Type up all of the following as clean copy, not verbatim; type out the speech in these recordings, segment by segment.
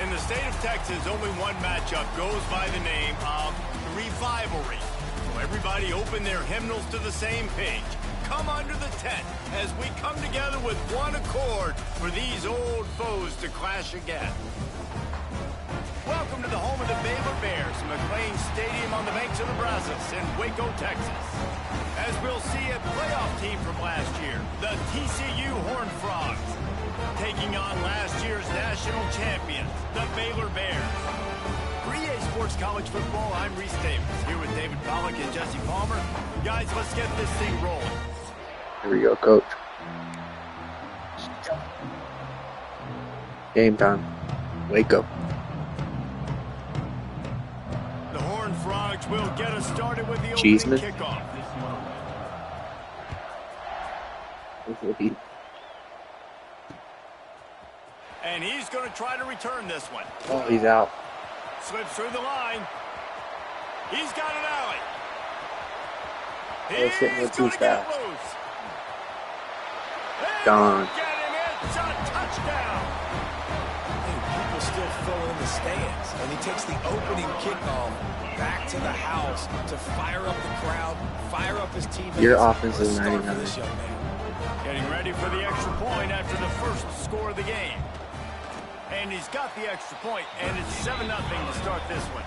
In the state of Texas, only one matchup goes by the name of Revivalry. So everybody open their hymnals to the same page. Come under the tent as we come together with one accord for these old foes to clash again. Welcome to the home of the Baylor Bears, McLean Stadium on the banks of the Brazos in Waco, Texas. As we'll see a playoff team from last year, the TCU Horned Frogs, taking on last year's national champions, the Baylor Bears. For EA Sports College Football, I'm Reese Davis, here with David Pollack and Jesse Palmer. Guys, let's get this thing rolling. Here we go, Coach. Game time. Waco. The Horned Frogs will get us started with the Cheeseman. opening kickoff. And he's going to try to return this one. Oh, he's out. Slips through the line. He's got an alley. He's He's hitting going too to get fast. it loose. And Gone. get him. It's a touchdown. People still filling in the stands. And he takes the opening kickoff back to the house to fire up the crowd, fire up his teammates. Your offense is Let's start 99. for this young man. Getting ready for the extra point after the first score of the game. And he's got the extra point, and it's 7-0 to start this one.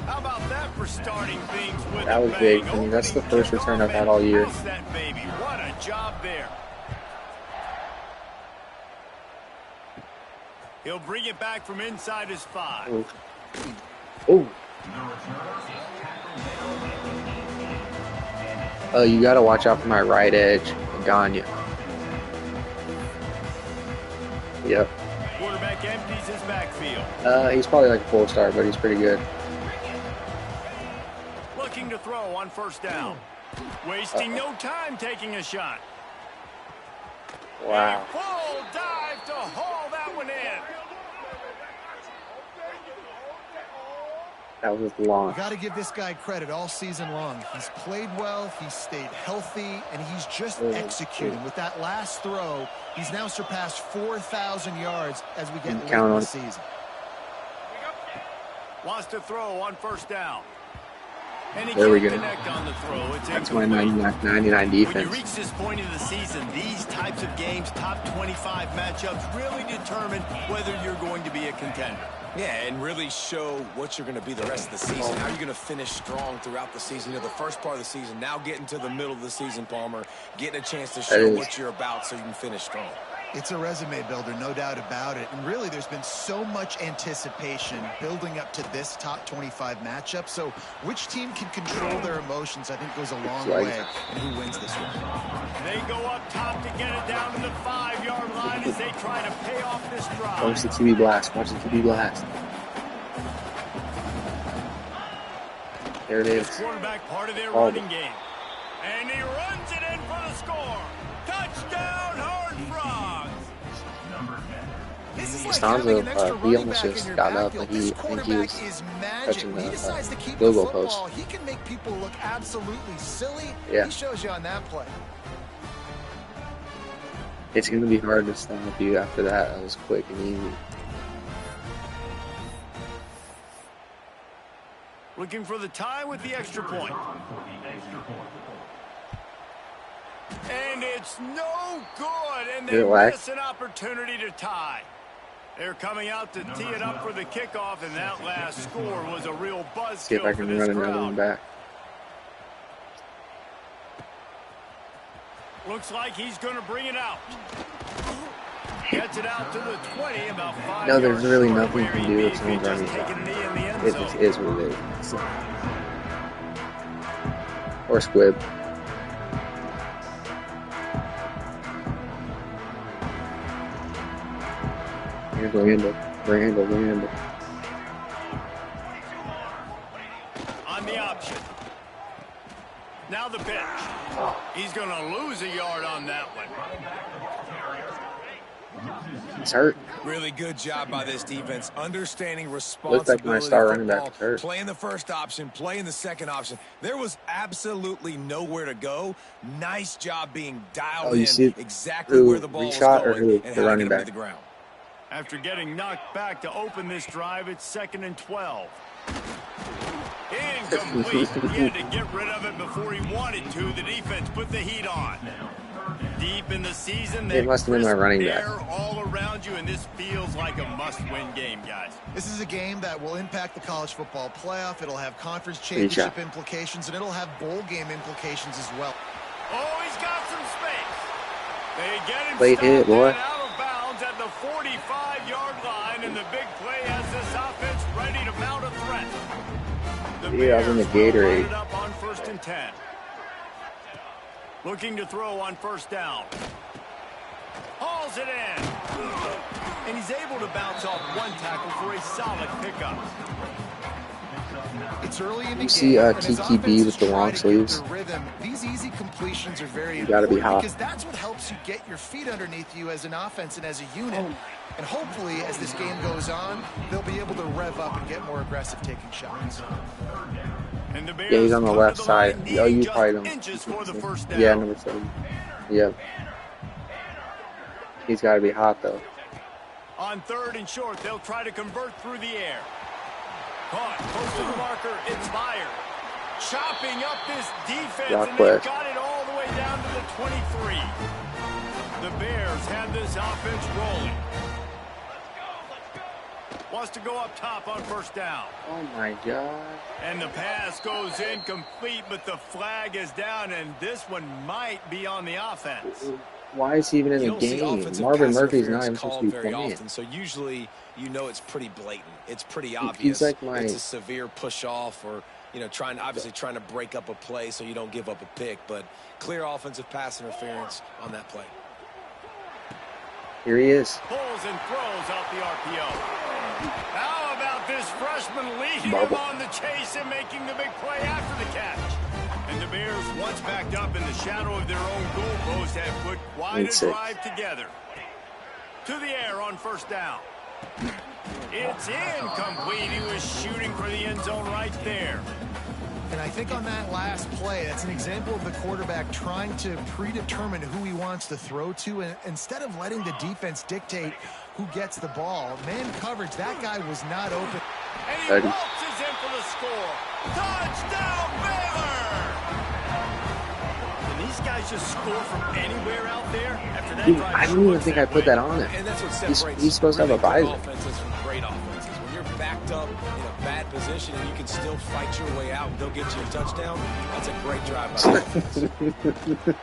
How about that for starting things with That was big. I mean, that's the first return I've had all year. Bounce that baby. What a job there. He'll bring it back from inside his 5. Oh. You got to watch out for my right edge. Gagne. Yep. Quarterback empties his backfield. He's probably like a 4-star, but he's pretty good. Looking to throw on first down. Wasting no time taking a shot. Wow. A full dive to haul that one in. That was long. You got to give this guy credit all season long. He's played well, he's stayed healthy, and he's just executing. With that last throw, he's now surpassed 4,000 yards as we get late in the season. Wants to throw on first down. And he There we can't go. connect on the throw. It's That's my incomplete. 99 When you defense. reach this point of the season, these types of games, top 25 matchups, really determine whether you're going to be a contender. Yeah, and really show what you're going to be the rest of the season. How you're going to finish strong throughout the season. You know, the first part of the season, now getting to the middle of the season, Palmer, getting a chance to show what you're about so you can finish strong. It's a resume builder, no doubt about it. And really, there's been so much anticipation building up to this top 25 matchup. So which team can control their emotions, I think, goes a long way in who wins this one. They go up top to get it down to the 5-yard line as they try to pay off this drive. Watch the QB blast. Watch the QB blast. There it is. Quarterback part of their running game. And he runs it in for the score. Touchdown, Horned Frogs. Costanzo, he almost just got up, and I think he was touching the field goal post. He can make people look absolutely silly. Yeah. He shows you on that play. It's going to be hard to stop you after that. That was quick and easy. Looking for the tie with the extra point. And it's no good, and they miss an opportunity to tie. They're coming out to tee it up for the kickoff, and that last score was a real buzzkill. See if I can run another one back. Looks like he's going to bring it out. Gets it out to the 20, about 5 No, there's yards really short nothing you where can he do may if be someone's just running taking a knee in the end It zone. is what it is. Or squib. Here's Randall. On the option. Now the pitch. He's going to lose a yard on that one. He's hurt. Really good job by this defense, understanding Looks responsibility. like my star running back is hurt. Playing the first option, playing the second option. There was absolutely nowhere to go. Nice job being dialed you in see exactly where the ball was Reshot or going who? and The how to running get him back. to the ground. After getting knocked back to open this drive, it's 2nd and 12. Incomplete. He had to get rid of it before he wanted to. The defense put the heat on. Deep in the season, it must have been my running back. They're all around you, and this feels like a must-win game, guys. This is a game that will impact the college football playoff. It'll have conference championship implications, and it'll have bowl game implications as well. Oh, he's got some space. They get him Late hit, boy. Out of bounds at the 45-yard line, and the big play has this offense ready to mount a threat. Yeah, I was in the Gatorade. Up on 1st and 10. Looking to throw on 1st down. Hauls it in. And he's able to bounce off one tackle for a solid pickup. It's early in the you see Tiki B with the long sleeves. These easy completions are very important be hot. because that's what helps you get your feet underneath you as an offense and as a unit. And hopefully, as this game goes on, they'll be able to rev up and get more aggressive taking shots. Yeah, he's on the left side. Oh, you probably don't. Yeah, number 7. Yep. He's got to be hot, though. On 3rd and short, they'll try to convert through the air. Caught, close to the marker, it's fired. Chopping up this defense, and they've got it all the way down to the 23. The Bears have this offense rolling. Wants to go up top on 1st down. Oh, my God. And the pass goes incomplete, but the flag is down, and this one might be on the offense. Why is he even in the game? Marvin Murphy's not even supposed to be playing. Often, so usually, you know, it's pretty blatant. It's pretty obvious. He's like it's a severe push-off or, you know, trying to break up a play so you don't give up a pick, but clear offensive pass interference on that play. Here he is. Pulls and throws out the RPO. How about this freshman leading him on the chase and making the big play after the catch? And the Bears, once backed up in the shadow of their own goalpost, have put quite a drive together. To the air on 1st down. It's incomplete. He was shooting for the end zone right there. And I think on that last play, that's an example of the quarterback trying to predetermine who he wants to throw to, and instead of letting the defense dictate who gets the ball. Man coverage, that guy was not open. And he waltzes in for the score. Touchdown, Baylor! And these guys just score from anywhere out there after that drive. I don't even think I put that on him. And that's what separates he's supposed to have a visor. Offenses from great offenses. When you're backed up in a bad position and you can still fight your way out and they'll get you a touchdown, that's a great drive by the offense.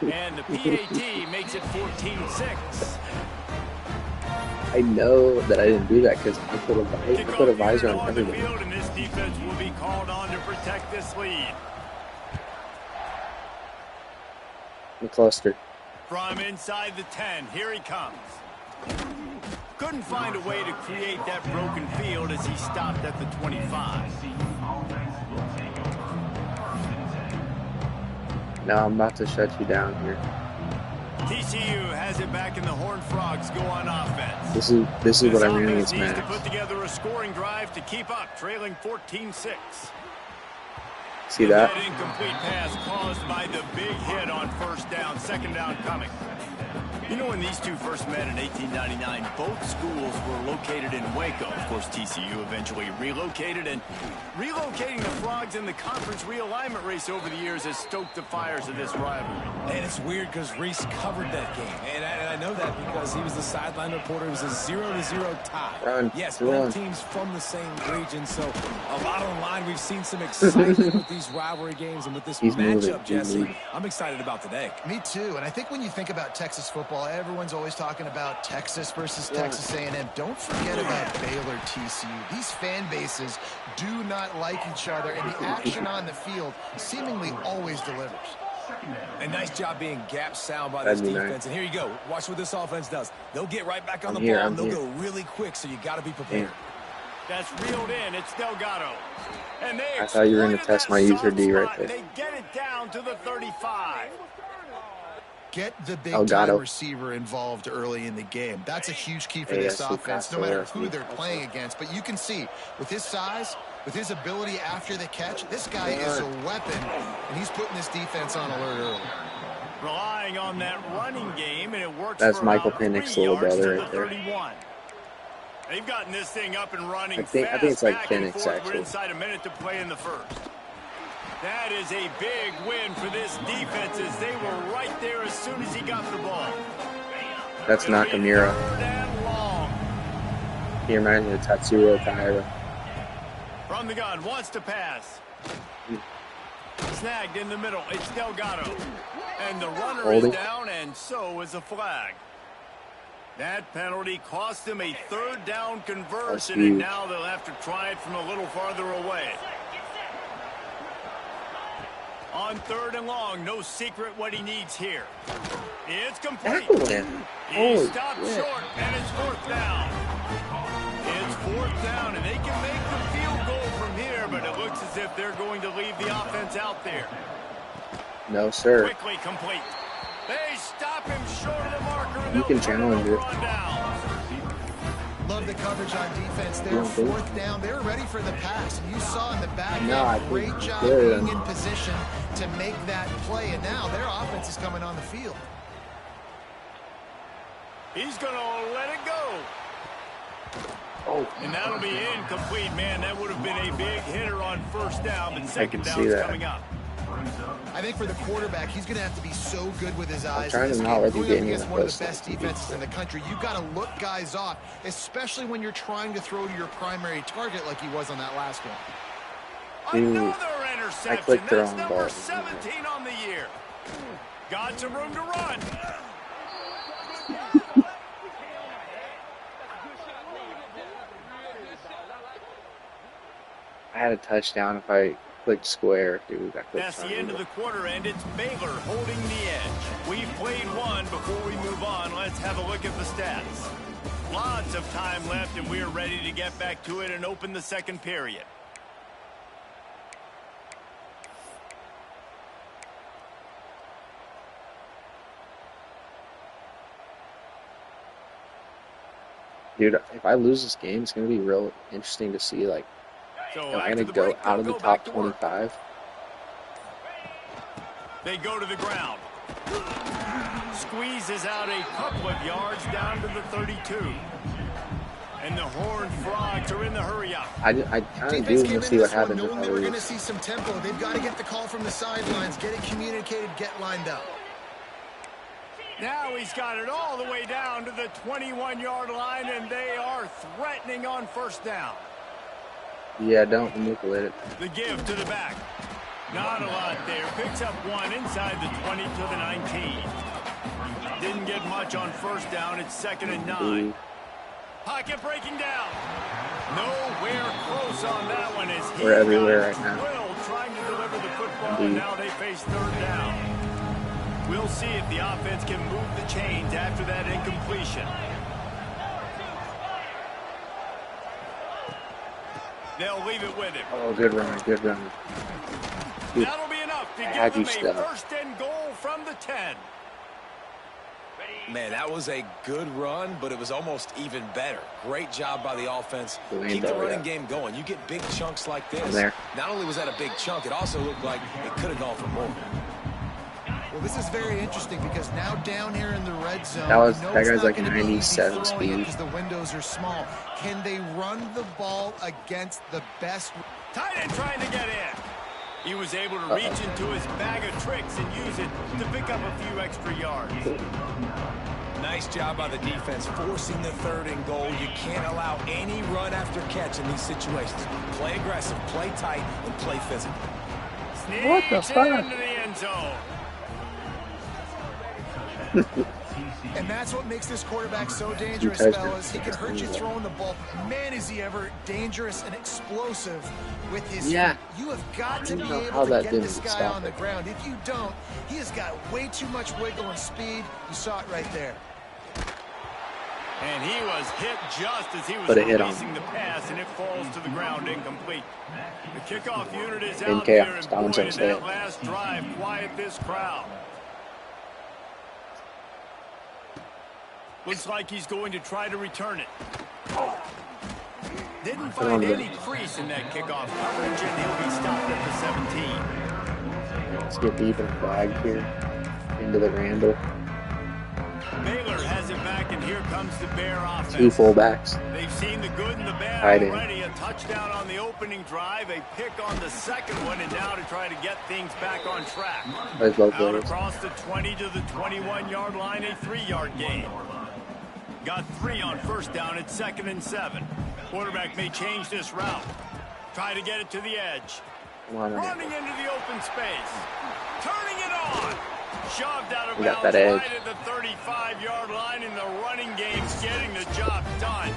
And the PAT makes it 14-6. I know that I didn't do that because I put a visor on everybody. And this defense will be called on to protect this lead. The cluster. From inside the 10, here he comes. Couldn't find a way to create that broken field as he stopped at the 25. Now I'm about to shut you down here. TCU has it back, and the Horned Frogs go on offense. This is what I'm doing against Max. Max. To put together a scoring drive to keep up, trailing 14-6. See that? That incomplete pass caused by the big hit on 1st down, 2nd down coming. You know, when these two first met in 1899, both schools were located in Waco. Of course, TCU eventually relocated, and relocating the Frogs in the conference realignment race over the years has stoked the fires of this rivalry. And it's weird because Reese covered that game, and I know that because he was the sideline reporter. It was a 0-0 tie. Yes, both teams from the same region, so a lot on the line. We've seen some excitement with these rivalry games, and with this matchup, Jesse, I'm excited about today. Me too, and I think when you think about Texas football, everyone's always talking about Texas versus Texas A&M. Don't forget about Baylor TCU. These fan bases do not like each other, and the action on the field seemingly always delivers. A nice job being gap sound by this defense. And here you go. Watch what this offense does. They'll get right back on the ball, and they'll go really quick, so you got to be prepared. That's reeled in. It's Delgado. And I thought you were going to test my user D right there. They get it down to the 35. Get the big-time receiver involved early in the game. That's a huge key for this offense, no matter who they're playing against. But you can see, with his size, with his ability after the catch, this guy is a weapon, and he's putting this defense on alert early. Relying on that running game, and it works. That's Michael Penix's little brother right there. They've gotten this thing up and running I think it's like Penix, We're actually. inside a minute to play in the first. That is a big win for this defense as they were right there as soon as he got the ball. That's Nakamura. He reminds me of Tatsuro Taira. From the gun, wants to pass. Snagged in the middle. It's Delgado. And the runner is down, and so is a flag. That penalty cost them a third down conversion, and now they'll have to try it from a little farther away. On 3rd and long, no secret what he needs here. It's complete. He stopped short, and it's 4th down. It's 4th down, and they can make the field goal from here, but it looks as if they're going to leave the offense out there. No, sir. Quickly complete. They stop him short of the marker, and you can challenge it. Love the coverage on defense there. 4th down. They were ready for the pass. You saw in the back end, great job being in position to make that play, and now their offense is coming on the field. He's going to let it go. And that'll be incomplete, man. That would have been a big hitter on 1st down, but 2nd down's coming up. I think for the quarterback, he's going to have to be so good with his eyes. Trying to going up against one of the best defenses in the country, you've got to look guys off, especially when you're trying to throw to your primary target like he was on that last one. Another interception. That's number 17 on the year. Got some room to run. I had a touchdown if I clicked square, dude. That's the end of the quarter, and it's Baylor holding the edge. We've played one. Before we move on, let's have a look at the stats. Lots of time left, and we're ready to get back to it and open the 2nd period. Dude, if I lose this game, it's going to be real interesting to see, like, am I going to go out of the top 25? They go to the ground. Squeezes out a couple of yards down to the 32. And the Horned Frogs are in the hurry-up. I kind of do want to see what happens if I lose. They were going to see some tempo. They've got to get the call from the sidelines, get it communicated, get lined up. Now he's got it all the way down to the 21-yard line, and they are threatening on 1st down. Yeah, don't manipulate it. The give to the back. Not a lot there. Picks up one inside the 20 to the 19. Didn't get much on 1st down. It's 2nd and 9. Pocket breaking down. Nowhere close on that one as he We're everywhere right now. Trying to deliver the football, and now they face 3rd down. We'll see if the offense can move the chains after that incompletion. They'll leave it with him. Oh, good run, good run. Dude, that'll be enough to give them a 1st and goal from the 10. Man, that was a good run, but it was almost even better. Great job by the offense. Keep the running game going. You get big chunks like this. Not only was that a big chunk, it also looked like it could have gone for more. Well, this is very interesting because now down here in the red zone, that guy's like 97 speed. Because the windows are small. Can they run the ball against the best? Tight end trying to get in. He was able to reach into his bag of tricks and use it to pick up a few extra yards. Nice job by the defense forcing the 3rd and goal. You can't allow any run after catch in these situations. Play aggressive, play tight, and play physical. What the fuck? Into the end zone. And that's what makes this quarterback so dangerous, fellas. He can hurt you throwing the ball. Man, is he ever dangerous and explosive with his feet. You have got to be able to get this guy on the ground. If you don't, he has got way too much wiggle and speed. You saw it right there. And he was hit just as he was releasing the pass, and it falls to the ground incomplete. The kickoff unit is out there, and boy, did that last drive quiet this crowd. Looks like he's going to try to return it. Didn't find any crease in that kickoff coverage, and he'll be stopped at the 17. Let's get deep in the flag here. Into the Randall. Baylor has it back, and here comes the Bear offense. 2 fullbacks. They've seen the good and the bad already. A touchdown on the opening drive, a pick on the second one, and now to try to get things back on track. Out across the 20 to the 21-yard line, a 3-yard gain. Got 3 on first down at 2nd and 7. Quarterback may change this route. Try to get it to the edge. Running into the open space. Turning it on. Shoved out of bounds right at the 35-yard line, and the running game's getting the job done.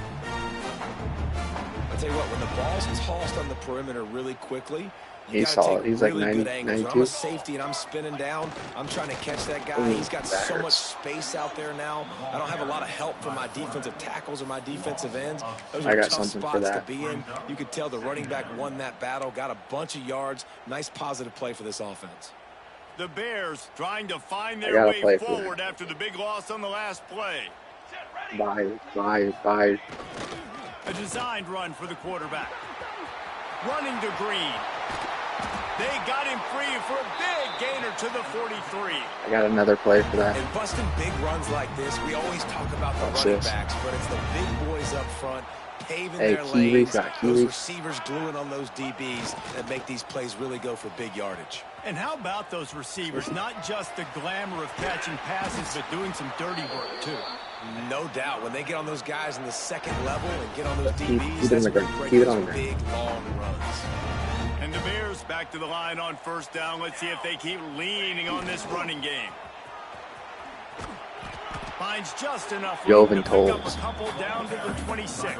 I'll tell you what, when the ball's tossed on the perimeter really quickly, he saw it. He's really like 92. I'm a safety and I'm spinning down. I'm trying to catch that guy. He's got so much space out there now. I don't have a lot of help from my defensive tackles or my defensive ends. Those are tough spots to be in. You could tell the running back won that battle, got a bunch of yards. Nice positive play for this offense. The Bears trying to find their way forward after the big loss on the last play. Bye. A designed run for the quarterback. Running to Green. They got him free for a big gainer to the 43. I got another play for that. And busting big runs like this, we always talk about the running backs, but it's the big boys up front paving their lanes, those receivers gluing on those DBs that make these plays really go for big yardage. And how about those receivers? Not just the glamour of catching passes, but doing some dirty work, too. No doubt. When they get on those guys in the second level and get on those DBs, that's where they break those big, long runs. And the Bears back to the line on first down. Let's see if they keep leaning on this running game. Finds just enough room to pick up a couple down to the 26.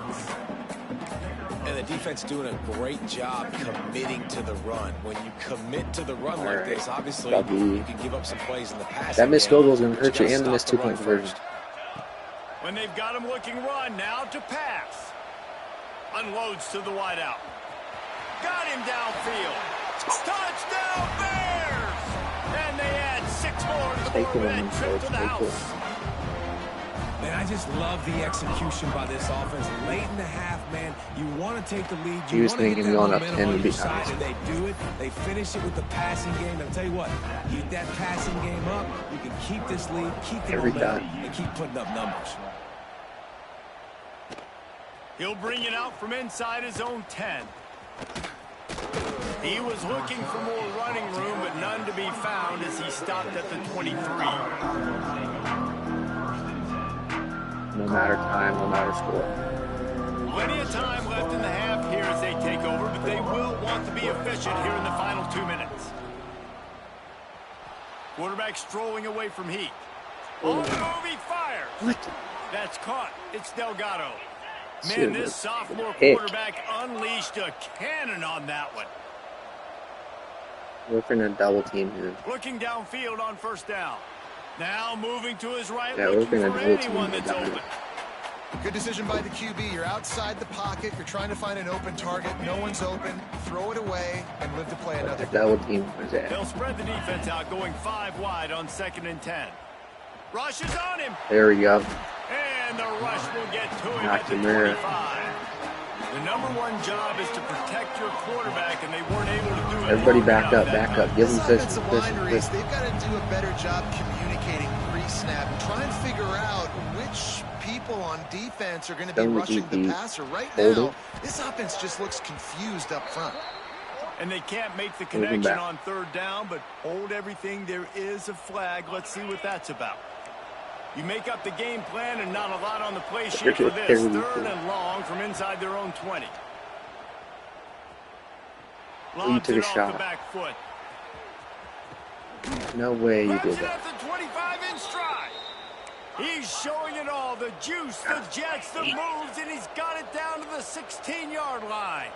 And the defense doing a great job committing to the run. When you commit to the run like this, obviously you can give up some plays in the pass. That missed field goal is going to hurt you, and the missed 2-point conversion. When they've got him looking run, now to pass. Unloads to the wideout. Got him downfield. Touchdown Bears! And they add 6 more to the board and trip to the house. Man, I just love the execution by this offense. Late in the half, man, you want to take the lead. You want to get that momentum on your side, and they do it. They finish it with the passing game. And I'll tell you what, keep that passing game up. You can keep this lead, keep the momentum, and keep putting up numbers. He'll bring it out from inside his own 10. He was looking for more running room, but none to be found as he stopped at the 23. No matter time, no matter score. Plenty of time left in the half here as they take over, but they will want to be efficient here in the final 2 minutes. Quarterback strolling away from Heat. On the move, he fires. What? That's caught. It's Delgado. Man, this sophomore quarterback unleashed a cannon on that one. We're going to double team here. Looking downfield on first down. Now moving to his right, yeah, looking for anyone that's open. Good decision by the QB. You're outside the pocket. You're trying to find an open target. No one's open. Throw it away and live to play another. Double team. They'll spread the defense out, going 5 wide on 2nd and 10. Rush is on him. There we go. And the rush will get to him at the 25. The #1 job is to protect your quarterback, and they weren't able to do it. Everybody back up, back up. Give them this. They've got to do a better job communicating pre-snap and try and figure out which people on defense are going to be rushing the passer. Right now, this offense just looks confused up front. And they can't make the connection on 3rd down, but hold everything. There is a flag. Let's see what that's about. You make up the game plan and not a lot on the play sheet for this. 3rd and long from inside their own 20. Lobs it off the back foot. No way you did that. At the 25 in stride. He's showing it all. The juice, the jets, the moves, and he's got it down to the 16-yard line.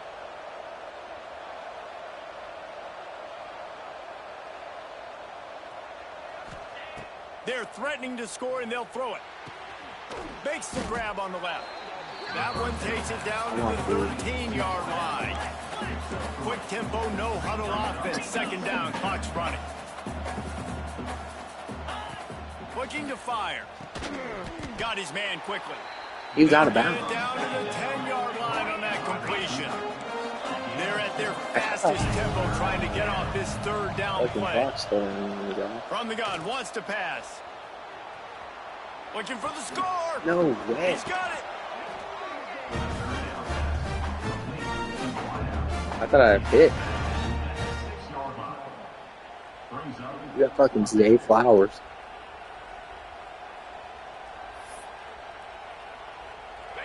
They're threatening to score, and they'll throw it. Makes the grab on the left. That one takes it down to the 13-yard line. Quick tempo, no huddle offense. 2nd down, clock's running. Looking to fire. Got his man quickly. He's out of bounds. Down to the 10-yard line on that completion. They're at their fastest tempo trying to get off this 3rd down play. From the gun, wants to pass. Looking for the score. No way. He's got it. I thought I hit. You got fucking Zay Flowers.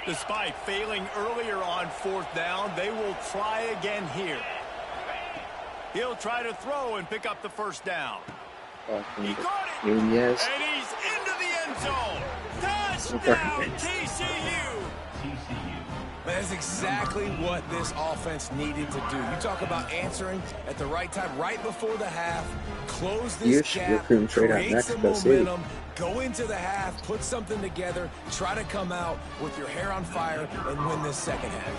Despite failing earlier on 4th down, they will try again here. He'll try to throw and pick up the 1st down. He caught it. Nunez. And he's into the end zone. Touchdown, TCU. That's exactly what this offense needed to do. You talk about answering at the right time, right before the half, close this gap, create some momentum, go into the half, put something together, try to come out with your hair on fire and win this second half.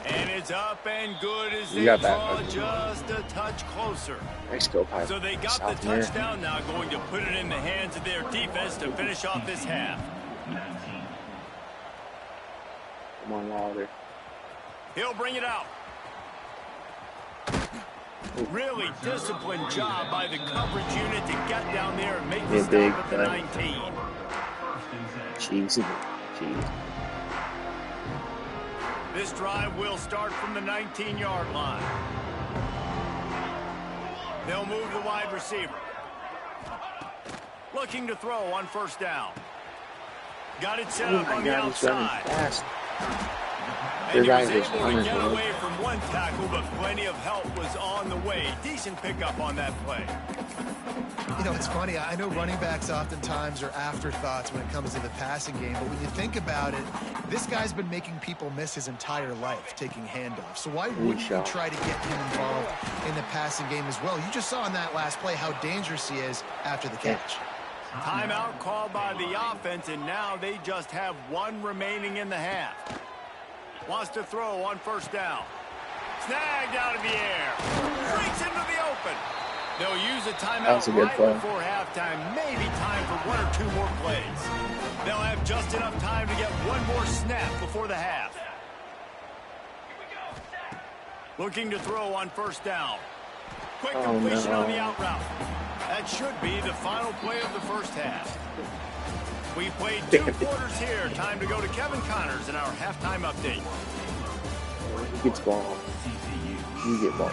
And it's up and good as they draw just a touch closer. Mexico Pipe. So they got the touchdown, now going to put it in the hands of their defense to finish off this half. Come on, Wilder. He'll bring it out. Really disciplined job by the coverage unit to get down there and make the stop at the 19. Cheesy. This drive will start from the 19-yard line. They'll move the wide receiver. Looking to throw on 1st down. Got it set up on the outside. And he was able to get away from one tackle, but plenty of help was on the way. Decent pickup on that play. You know, it's funny. I know running backs oftentimes are afterthoughts when it comes to the passing game, but when you think about it, this guy's been making people miss his entire life taking handoffs. So why wouldn't you try to get him involved in the passing game as well? You just saw in that last play how dangerous he is after the catch. Timeout called by the offense, and now they just have one remaining in the half. Wants to throw on 1st down. Snagged out of the air. Breaks into the open. They'll use a timeout right before halftime. Maybe time for 1 or 2 more plays. They'll have just enough time to get one more snap before the half. Looking to throw on 1st down. Quick completion on the out route. That should be the final play of the 1st half. We played 2 quarters here. Time to go to Kevin Connors in our halftime update. He gets ball. You get ball.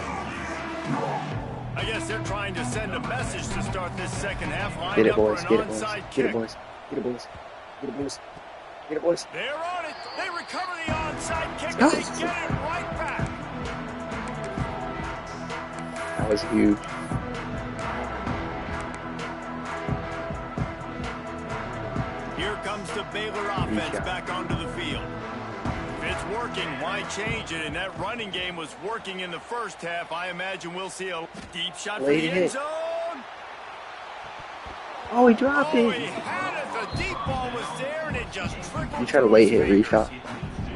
I guess they're trying to send a message to start this second half. Get it, boys. Get it, boys. Get it, boys. Get it, boys. Get it, boys. Get it, boys. They're on it. They recover the onside kick and they get it right back. That was huge. Here comes the Baylor offense back onto the field. If it's working, why change it? And that running game was working in the 1st half. I imagine we'll see a deep shot for the end zone. Oh, he dropped it. He had it. The deep ball was there, and it just trickled. You try to late hit reshot.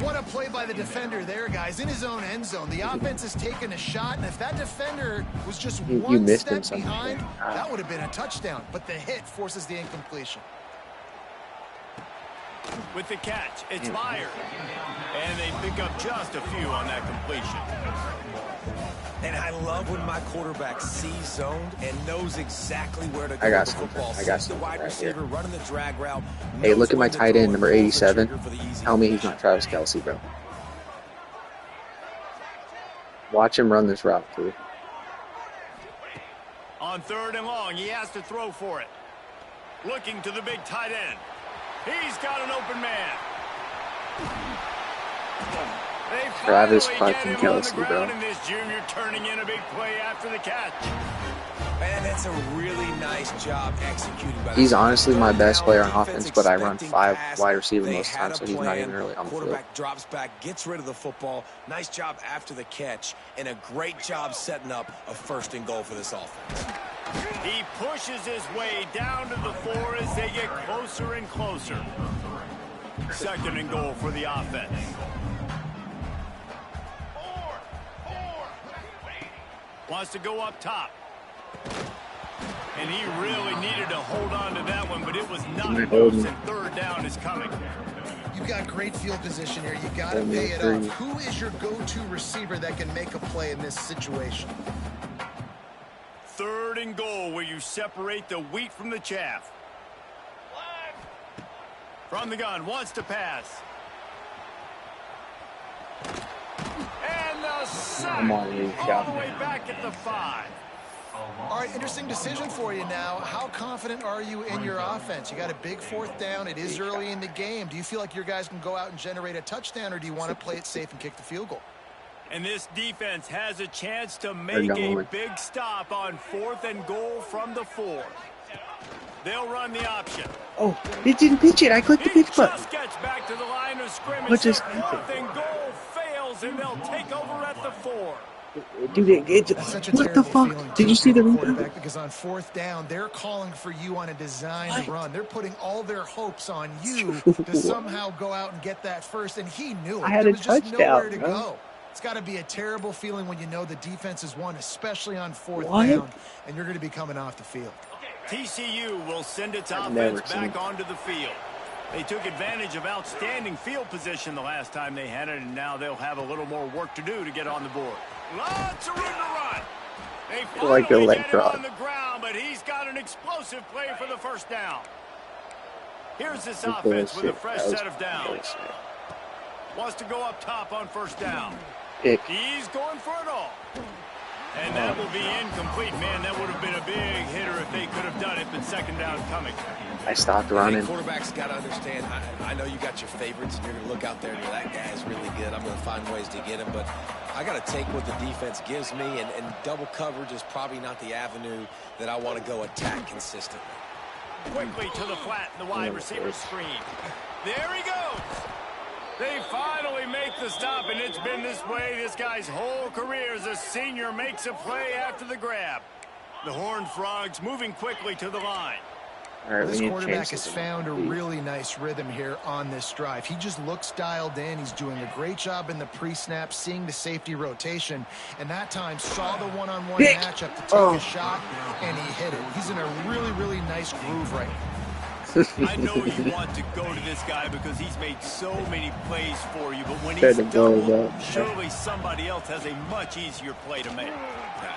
What a play by the defender there, guys. In his own end zone. The offense has taken a shot, and if that defender was just one step behind, that would have been a touchdown. But the hit forces the incompletion. With the catch, it's Meyer. And they pick up just a few on that completion. And I love when my quarterback sees zoned and knows exactly where to go with the football. I got the wide receiver running the drag route. Hey, look at my tight end, number 87. Tell me he's not Travis Kelce, bro. Watch him run this route, too. On 3rd and long, he has to throw for it. Looking to the big tight end. He's got an open man. Travis fucking Kelce, bro. And this junior turning in a big play after the catch. Man, that's a really nice job executing by He's honestly my best player on offense, but I run 5 wide receiver most of the time, so he's not even really on the field. Quarterback drops back, gets rid of the football. Nice job after the catch, and a great job setting up a 1st and goal for this offense. He pushes his way down to the 4 as they get closer and closer. 2nd and goal for the offense. Wants to go up top. And he really needed to hold on to that one, but it was not close, and 3rd down is coming. You've got great field position here. You got to pay it up. Who is your go-to receiver that can make a play in this situation? 3rd and goal, where you separate the wheat from the chaff. From the gun, wants to pass. And the sack all the way back at the 5. All right, interesting decision for you now. How confident are you in your offense? You got a big 4th down. It is early in the game. Do you feel like your guys can go out and generate a touchdown, or do you want to play it safe and kick the field goal? And this defense has a chance to make a big stop on 4th and goal from the 4. They'll run the option. Oh, it didn't pitch it. I clicked the pitch button. Just gets back to the line of scrimmage. What just 4th and goal fails, and they'll take over at the 4. Dude, what the fuck? Did you see the replay? Because on 4th down, they're calling for you on a designed run. They're putting all their hopes on you to somehow go out and get that first, and he knew it. I had there a was just touchdown, nowhere to go. It's got to be a terrible feeling when you know the defense has won, especially on 4th down, and you're going to be coming off the field. TCU will send its offense back onto the field. They took advantage of outstanding field position the last time they had it, and now they'll have a little more work to do to get on the board. Lots of room to run. They finally get him on the ground, but he's got an explosive play for the first down. Here's this offense with a fresh set of downs. Wants to go up top on 1st down. He's going for it all. And that will be incomplete. Man, that would have been a big hitter if they could have done it, but 2nd down coming. I stopped running. Quarterback's got to understand, I know you got your favorites, and you're going to look out there and you're, that guy's really good. I'm going to find ways to get him, but I got to take what the defense gives me, and double coverage is probably not the avenue that I want to go attack consistently. Quickly to the flat, and the wide receiver screen. There he goes. They finally make the stop, and it's been this way this guy's whole career as a senior makes a play after the grab. The Horned Frogs moving quickly to the line. Right, this quarterback has found a really nice rhythm here on this drive. He just looks dialed in. He's doing a great job in the pre-snap, seeing the safety rotation, and that time saw the one-on-one matchup to take a shot, and he hit it. He's in a really, really nice groove right now. I know you want to go to this guy because he's made so many plays for you, but when he's doubled, surely somebody else has a much easier play to make.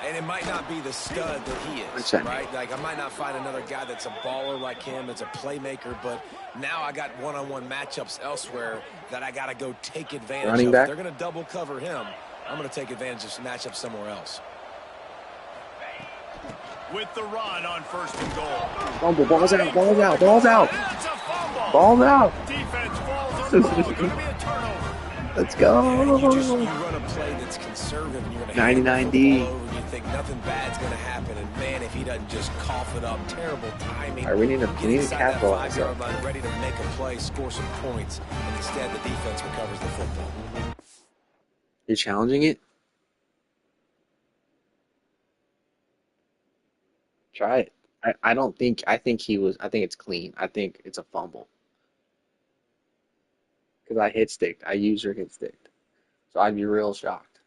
And it might not be the stud that he is, right? Like, I might not find another guy that's a baller like him, that's a playmaker, but now I got one-on-one matchups elsewhere that I got to go take advantage of. They're going to double cover him. I'm going to take advantage of some matchups somewhere else. With the run on 1st and goal. Fumble, ball's out, ball's out, ball's out. That's a fumble. Ball's out. Defense falls on the ball. Going to be a turnover. Let's go. You run a play that's conservative, and you're going to 99D. And you think nothing bad's going to happen, and man, if he doesn't just cough it up, terrible timing. All right, we need to capitalize. 5-yard line, ready to make a play, score some points, and instead the defense recovers the football. You're challenging it? Try it. I think it's clean. I think it's a fumble. Because I hit sticked. I usually hit sticked. So I'd be real shocked.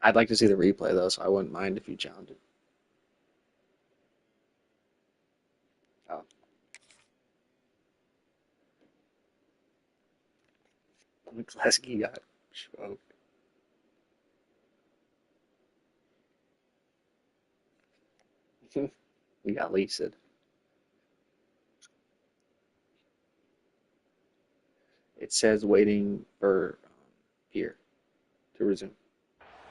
I'd like to see the replay though, so I wouldn't mind if you challenge it. Oh. McCleskey got smoked. We got leased. It says waiting for here to resume.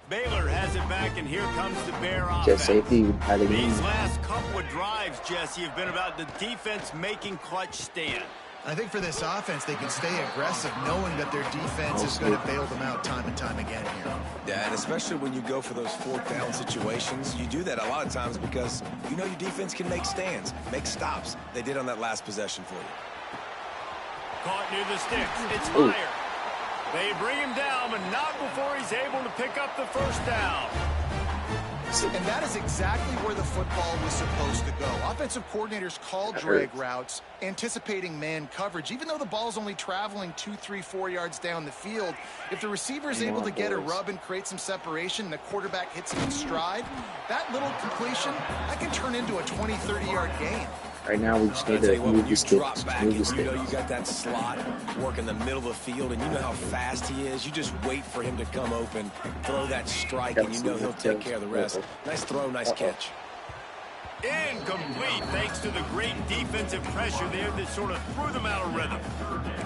Baylor has it back, and here comes the Bear offense. Just safety. These last couple of drives, Jesse, have been about the defense making clutch stand. I think for this offense, they can stay aggressive, knowing that their defense is going to bail them out time and time again here. Yeah, and especially when you go for those 4th down situations, you do that a lot of times because you know your defense can make stands, make stops. They did on that last possession for you. Caught near the sticks. It's higher. They bring him down, but not before he's able to pick up the 1st down. And that is exactly where the football was supposed to go. Offensive coordinators call drag routes, anticipating man coverage. Even though the ball's only traveling 2, 3, 4 yards down the field, if the receiver is able to get a rub and create some separation and the quarterback hits him in stride, that little completion, that can turn into a 20, 30-yard gain. Right now, we just need to move the sticks. You know you got that slot work in the middle of the field, and you know how fast he is. You just wait for him to come open, throw that strike, and you know he'll take care of the rest. Nice throw, nice catch. Incomplete, thanks to the great defensive pressure there that sort of threw them out of rhythm.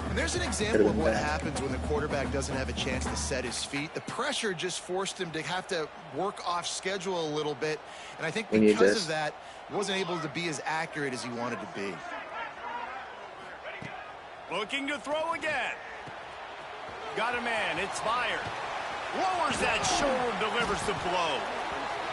And there's an example of what happens when the quarterback doesn't have a chance to set his feet. The pressure just forced him to have to work off schedule a little bit. And I think because of that, he wasn't able to be as accurate as he wanted to be. Looking to throw again. Got a man, it's fired. Lowers that shoulder, delivers the blow.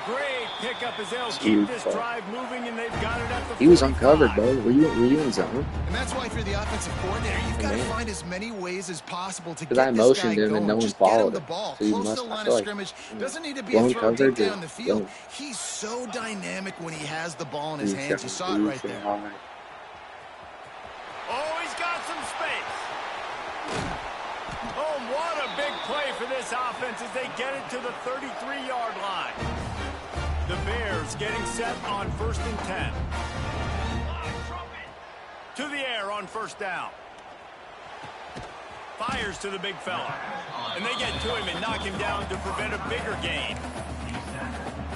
Great pickup as they'll keep this drive moving, and they've got it at the 45. He was uncovered, bro. Were you in zone? And that's why if you're the offensive coordinator, you've got to find as many ways as possible to get I this motioned guy him going. and no one Just followed get him the ball. So Close to the line of scrimmage. Doesn't need to be a throw deep down the field. He's so dynamic when he has the ball in his hands. You saw it right there. Oh, he's got some space. Oh, what a big play for this offense as they get it to the 33-yard line. The Bears getting set on 1st and 10. To the air on 1st down. Fires to the big fella. And they get to him and knock him down to prevent a bigger gain.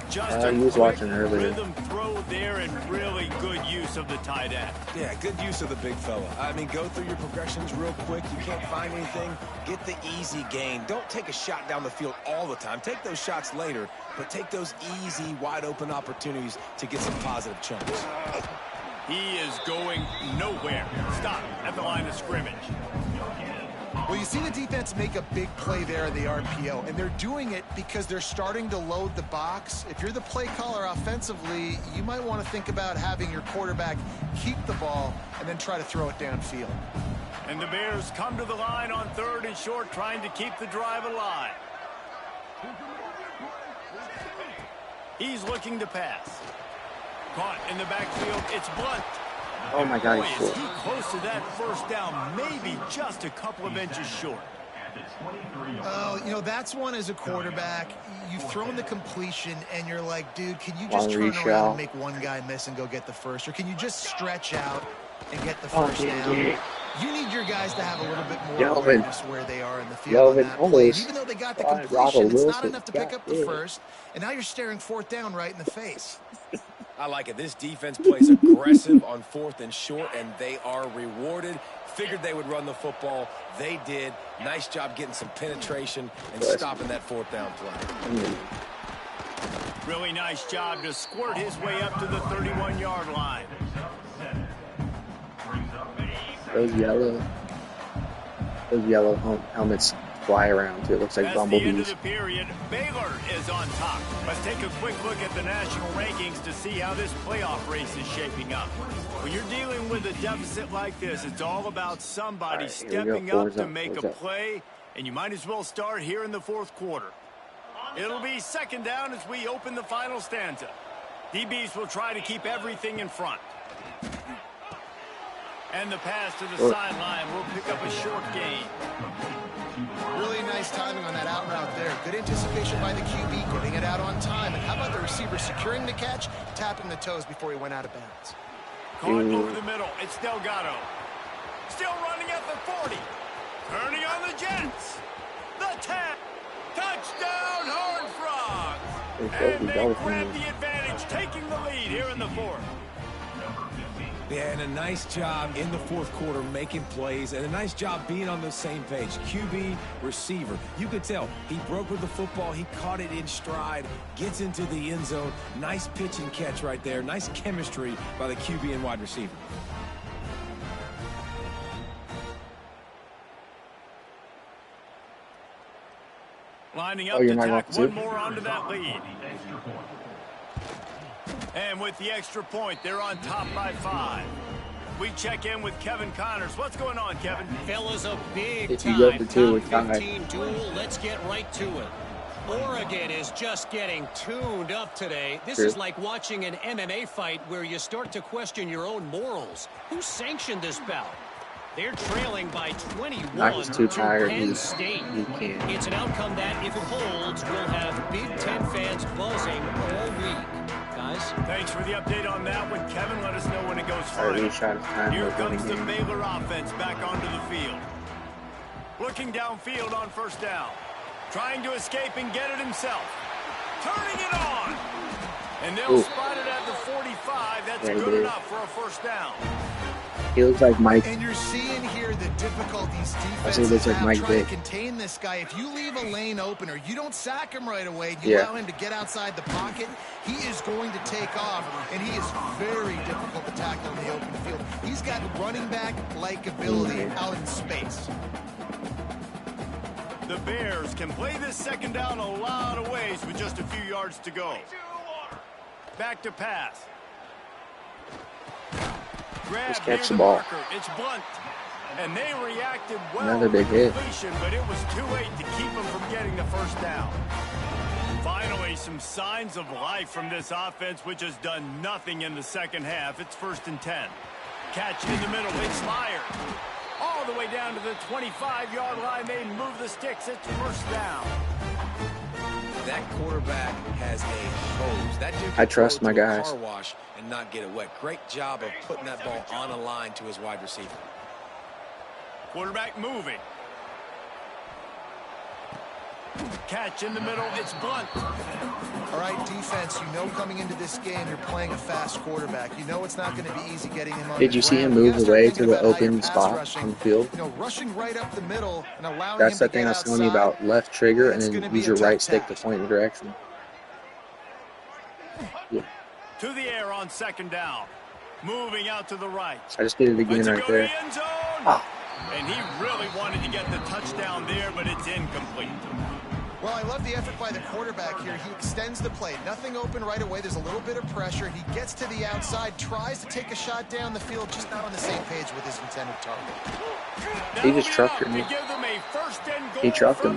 Just a quick rhythm throw there and really good use of the tight end. Yeah, good use of the big fella. I mean, go through your progressions real quick. You can't find anything. Get the easy gain. Don't take a shot down the field all the time. Take those shots later, but take those easy, wide-open opportunities to get some positive chunks. He is going nowhere. Stop at the line of scrimmage. Well, you see the defense make a big play there in the RPO, and they're doing it because they're starting to load the box. If you're the play caller offensively, you might want to think about having your quarterback keep the ball and then try to throw it downfield. And the Bears come to the line on 3rd and short, trying to keep the drive alive. He's looking to pass. Caught in the backfield, it's Blunt. Oh my God, he's short. He close to that 1st down, maybe just a couple of inches short. Oh, you know, that's one as a quarterback. You've thrown the completion, and you're like, dude, can you just turn around and make one guy miss and go get the first? Or can you just stretch out and get the first down? You need your guys to have a little bit more awareness where they are in the field on that play. And even though they got the completion, it's not enough to pick up the first. And now you're staring 4th down right in the face. I like it. This defense plays aggressive on 4th and short, and they are rewarded. Figured they would run the football. They did. Nice job getting some penetration and stopping that 4th down play. Really nice job to squirt his way up to the 31-yard line. Those yellow helmets fly around too. It looks like bumblebees. At the end of the period, Baylor is on top. Let's take a quick look at the national rankings to see how this playoff race is shaping up. When you're dealing with a deficit like this, it's all about somebody stepping up to make a play, and you might as well start here in the 4th quarter. It'll be 2nd down as we open the final stanza. DBs will try to keep everything in front. And the pass to the sideline will pick up a short gain. Really nice timing on that out route there. Good anticipation by the QB, getting it out on time. And how about the receiver securing the catch, tapping the toes before he went out of bounds? Caught over the middle. It's Delgado. Still running at the 40. Turning on the Jets. The 10. Touchdown, Horned Frogs. And they grab the advantage, taking the lead here in the 4th. Yeah, and a nice job in the 4th quarter making plays, and a nice job being on the same page. QB, receiver. You could tell he broke with the football. He caught it in stride, gets into the end zone. Nice pitch and catch right there. Nice chemistry by the QB and wide receiver. Lining up to tack one more onto that lead. And with the extra point, they're on top by 5. We check in with Kevin Connors. What's going on, Kevin? Fellas, a big time top 15 duel. Let's get right to it. Oregon is just getting tuned up today. This is like watching an MMA fight where you start to question your own morals. Who sanctioned this bout? They're trailing by 21 too tired. Penn State. It's an outcome that, if it holds, will have Big Ten fans buzzing all week. Guys? Thanks for the update on that one, Kevin. Let us know when it goes final. Here comes the Baylor offense back onto the field. Looking downfield on 1st down. Trying to escape and get it himself. Turning it on. And they'll spot it at the 45. That's good enough for a first down. He looks like Mike. And you're seeing here the difficulties defenses have trying to contain this guy. If you leave a lane open or you don't sack him right away, you allow him to get outside the pocket, he is going to take off, and he is very difficult to tackle in the open field. He's got running back-like ability out in space. The Bears can play this second down a lot of ways with just a few yards to go. Back to pass. Just catch the ball. It's Blunt. And they reacted well. Another big hit. But it was too late to keep them from getting the first down. Finally, some signs of life from this offense, which has done nothing in the second half. It's 1st and 10. Catch in the middle. It's Meyer. All the way down to the 25-yard line. They move the sticks. It's first down. That quarterback has a hose. That dude I trust my guys. Car wash and not get it wet. Great job of putting that ball on a line to his wide receiver. Quarterback moving. Catch in the middle. It's Blunt. All right, defense, you know coming into this game you're playing a fast quarterback. You know it's not going to be easy getting him on. Did you see him move away to the open spot on the field? You know, rushing right up the middle and allowing That's him the thing I was telling you about. Left trigger and then use your right stick to point the direction. Yeah. To the air on second down. Moving out to the right. I just did it again right there. And he really wanted to get the touchdown there, but it's incomplete. Well, I love the effort by the quarterback here. He extends the play. Nothing open right away. There's a little bit of pressure. He gets to the outside, tries to take a shot down the field, just not on the same page with his intended target. He just trucked him. He trucked him.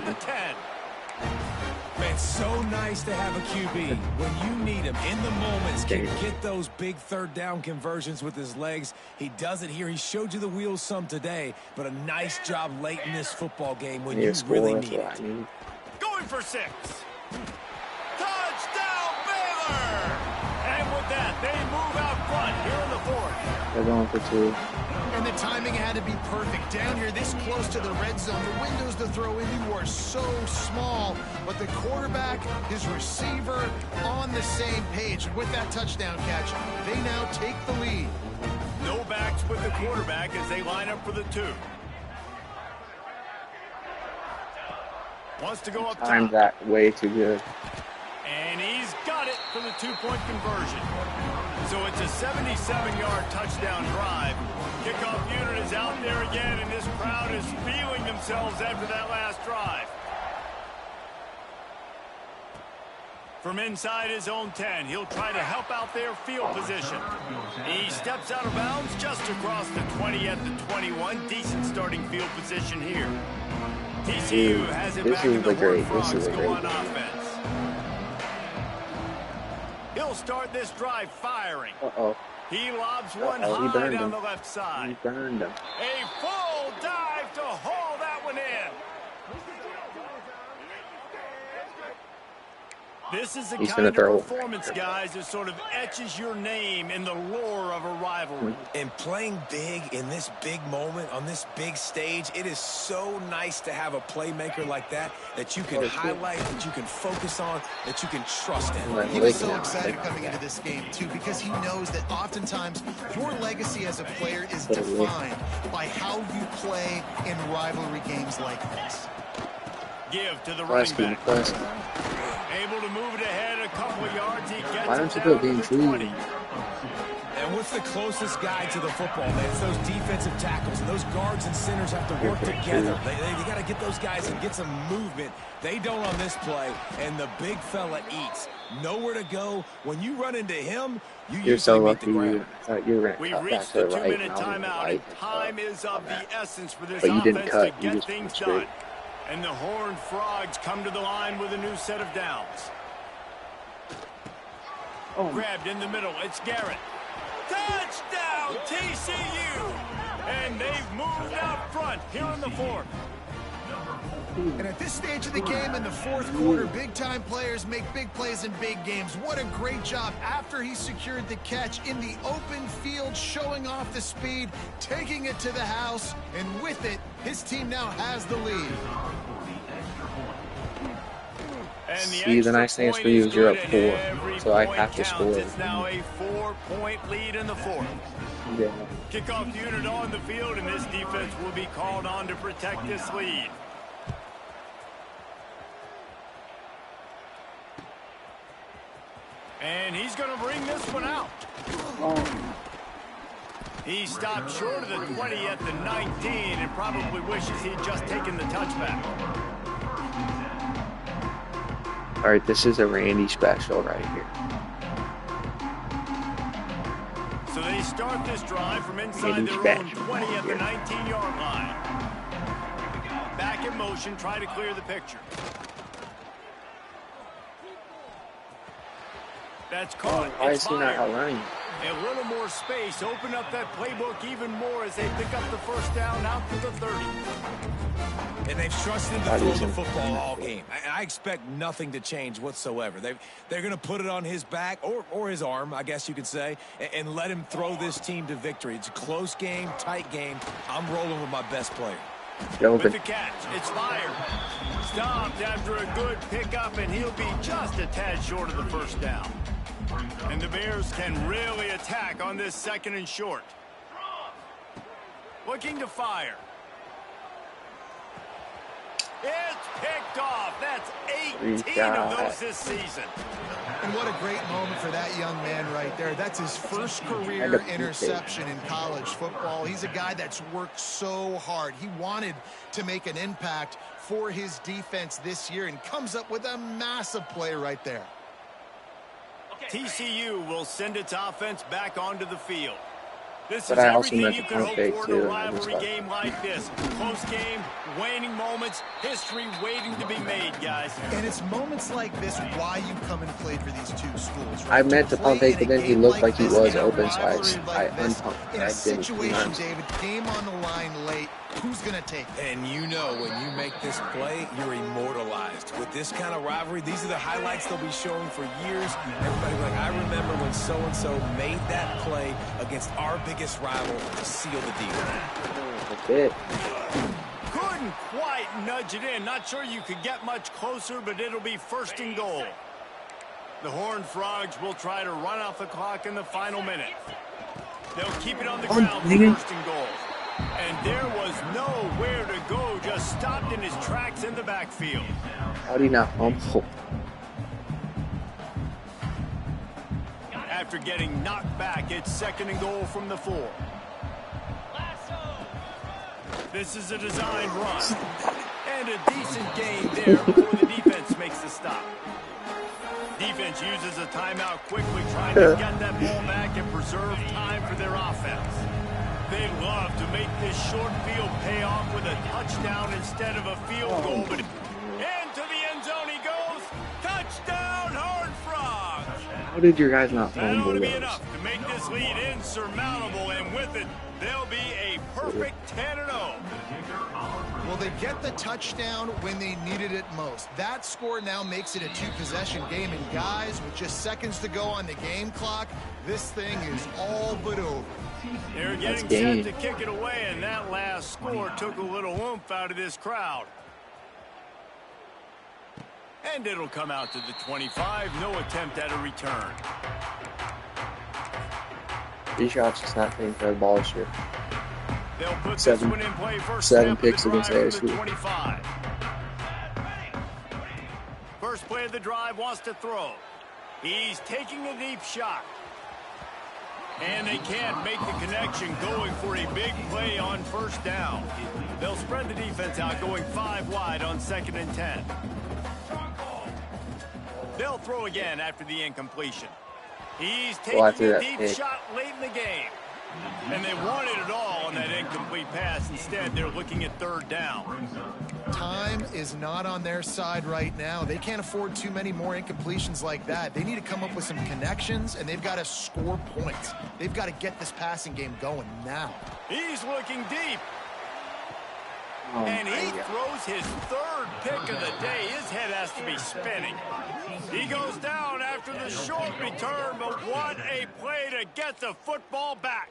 Man, so nice to have a QB when you need him in the moments. Can get those big third down conversions with his legs. He does it here. He showed you the wheels some today, but a nice job late in this football game when you really need it. Going for 6. Touchdown, Baylor! And with that, they move out front here in the 4th. They're going for 2. And the timing had to be perfect. Down here, this close to the red zone, the windows to throw in, you are so small. But the quarterback, his receiver, on the same page. With that touchdown catch, they now take the lead. No backs with the quarterback as they line up for the 2. Wants to go up top. Timed that way too good. And he's got it for the 2-point conversion. So it's a 77-yard touchdown drive. Kickoff unit is out there again, and this crowd is feeling themselves after that last drive. From inside his own 10, he'll try to help out their field position. He steps out of bounds just across the 20 at the 21. Decent starting field position here. TCU has it back in the Horned Frogs go on offense. He'll start this drive firing. He lobs one high down the left side. He burned him. A full dive to haul that one in. This is the kind of performance, guys, that sort of etches your name in the lore of a rivalry. And playing big in this big moment, on this big stage, it is so nice to have a playmaker like that you can highlight, that you can focus on, that you can trust in. He was so excited coming into this game, too, because he knows that oftentimes your legacy as a player is defined by how you play in rivalry games like this. Give to the running back. Able to move it ahead a couple of yards. He gets Why don't you go being true? And what's the closest guy to the football, man? It's those defensive tackles. And those guards and centers have to work together. They got to get those guys and get some movement. They don't on this play. And the big fella eats. Nowhere to go. When you run into him, you're so lucky you were going to we cut reached back to the the right. 2-minute timeout. Time is of the essence for this but you didn't offense cut. to You get just things straight. done. And the Horned Frogs come to the line with a new set of downs. Grabbed in the middle. It's Garrett. Touchdown, TCU! And they've moved out front here in the 4th. And at this stage of the game in the 4th quarter, big-time players make big plays in big games. What a great job after he secured the catch in the open field, showing off the speed, taking it to the house, and with it, his team now has the lead. See, the nice thing is for you is you're up 4, so I have to score. It's now a 4-point lead in the fourth. Yeah. Kickoff unit on the field, and this defense will be called on to protect this lead. And he's going to bring this one out. He stopped short of the 20 at the 19 and probably wishes he'd just taken the touchback. All right, this is a Randy special right here. So they start this drive from inside their own 20 at the 19-yard line. Back in motion, try to clear the picture. That's caught. Why is he not outrunning? A little more space. Open up that playbook even more as they pick up the first down out to the 30. And they've trusted him to throw the football all game. I expect nothing to change whatsoever. They're going to put it on his back, or his arm, I guess you could say, and let him throw this team to victory. It's a close game, tight game. I'm rolling with my best player. With the catch, it's fired. Stopped after a good pickup, and he'll be just a tad short of the first down. And the Bears can really attack on this 2nd and short. Looking to fire. It's picked off. That's 18 of those this season. And what a great moment for that young man right there. That's his first career interception in college football. He's a guy that's worked so hard. He wanted to make an impact for his defense this year and comes up with a massive play right there. TCU will send its offense back onto the field. This But is I also everything meant you to can hope fake for too, in a rivalry game like this. Close game, waning moments, history waiting to be made, guys. And it's moments like this why you come and play for these two schools. I Right? meant to pump fake, but then he looked like he was open, so I unpumped. In a situation, David, game on the line late, who's going to take it? And you know when you make this play, you're immortalized. With this kind of rivalry, these are the highlights they'll be showing for years. Everybody like, I remember when so-and-so made that play against our biggest rival to seal the deal. That's it. Couldn't quite nudge it in. Not sure you could get much closer, but it'll be 1st and goal. The Horned Frogs will try to run off the clock in the final minute. They'll keep it on the ground for 1st and goal. And there was nowhere to go, just stopped in his tracks in the backfield. How did he not fumble? After getting knocked back, it's 2nd and goal from the 4. This is a designed run. And a decent gain there before the defense makes the stop. Defense uses a timeout quickly, trying to get that ball back and preserve time for their offense. They love to make this short field pay off with a touchdown instead of a field goal. But into the end zone he goes. Touchdown, Horned Frogs. How did your guys not That fumble ought to be those? enough to make this lead insurmountable, and with it, they'll be a perfect 10-0. Well, they get the touchdown when they needed it most. That score now makes it a 2-possession game. And guys, with just seconds to go on the game clock, this thing is all but over. They're getting set to kick it away, and that last score took a little oomph out of this crowd. And it'll come out to the 25. No attempt at a return. These shots just not paying for the ball this year. They'll put this one in play first. 7 picks against ASU. 25. First play of the drive, wants to throw. He's taking a deep shot. And they can't make the connection, going for a big play on 1st down. They'll spread the defense out, going 5 wide on 2nd and 10. They'll throw again after the incompletion. He's taking a deep shot late in the game. And they wanted it all on that incomplete pass. Instead, they're looking at 3rd down. Time is not on their side right now. They can't afford too many more incompletions like that. They need to come up with some connections, and they've got to score points. They've got to get this passing game going now. He's looking deep. And he throws his 3rd pick of the day. His head has to be spinning. He goes down after the short return, but what a play to get the football back.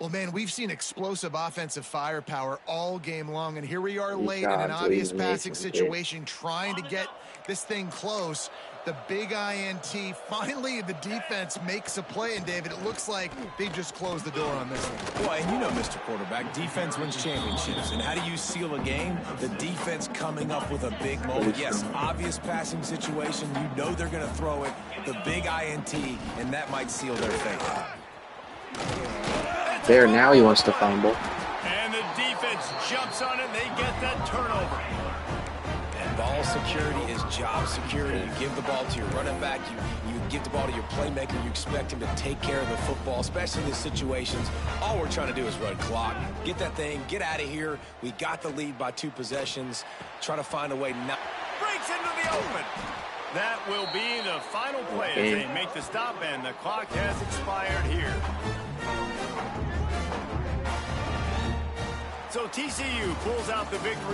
Well, man, we've seen explosive offensive firepower all game long, and here we are late in an obvious passing situation trying to get this thing close. The big INT, finally the defense makes a play, and David, it looks like they just closed the door on this one. Well, and you know, Mr. Quarterback, defense wins championships. And how do you seal a game? The defense coming up with a big moment. Yes, obvious passing situation. You know they're going to throw it. The big INT, and that might seal their fate. There, now he wants to fumble. And the defense jumps on it, and they get that turnover. And ball security is job security. You give the ball to your running back, you give the ball to your playmaker, you expect him to take care of the football, especially in these situations. All we're trying to do is run clock. Get that thing, get out of here. We got the lead by 2 possessions. Try to find a way not. Breaks into the open. That will be the final play as they make the stop, and the clock has expired here. So TCU pulls out the victory.